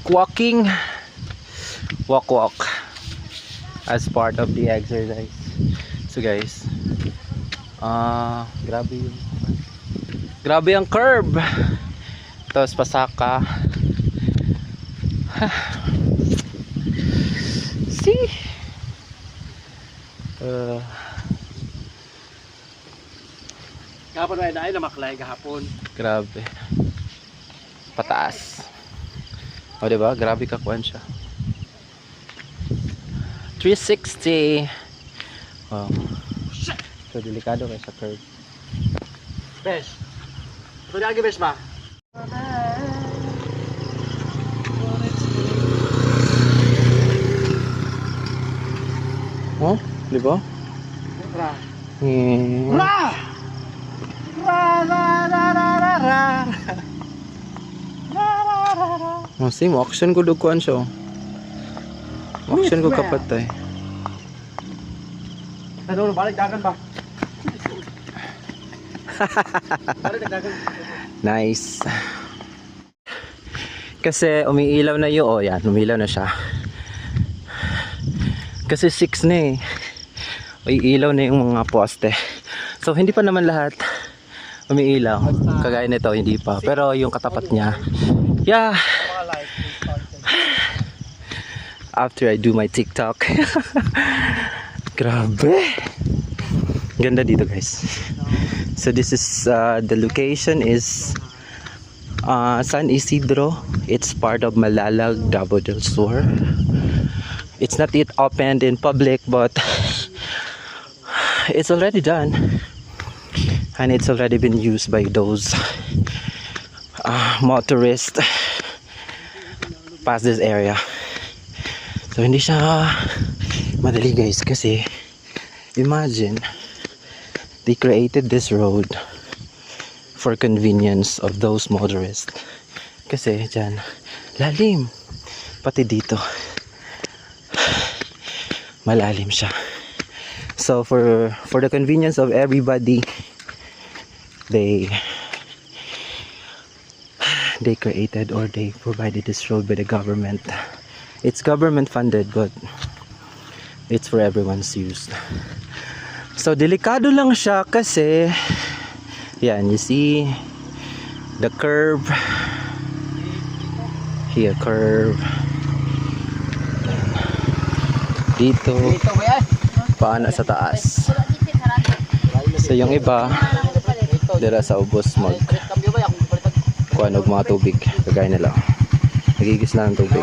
walking walk as part of the exercise. So guys, grabe ang curve, tapos pasaka. See, Kahapon ay na maklay kahapon. grabe pataas. O diba, grabe kakuan siya. 360. Wow. So delikado kayo sa curve. Besh. Ito lagi besh ba? Oh, di ba? Ra. Hmm. Ra! Ra ra ra ra ra ra. Oh, same action ko dukuan siya. Action ko kapatay. Ano balik dagan ba? Balik dagan. Nice. Kasi umiilaw na yun. Oh, yan. Umiilaw na siya. Kasi 6 na eh. Umiilaw na yung mga poste. So, hindi pa naman lahat umiilaw. Kagaya nito, hindi pa. Pero yung katapat niya. Yeah. After I do my TikTok. Grabe. Ganda dito guys. So this is the location is San Isidro. It's part of Malalag, Davao del Sur. It's not yet opened in public, but it's already done, and it's already been used by those motorists past this area. So hindi siya madali guys, kasi imagine they created this road for convenience of those motorists. Kasi dyan lalim, pati dito malalim siya. So for the convenience of everybody, they created, or they provided this road by the government. It's government funded, but it's for everyone's use. So delikado lang siya kasi yan, you see the curve here, curve dito paana sa taas. So yung iba dira sa ubos mag kuha ng mga tubig, kagaya nila nagigis lang ng tubig.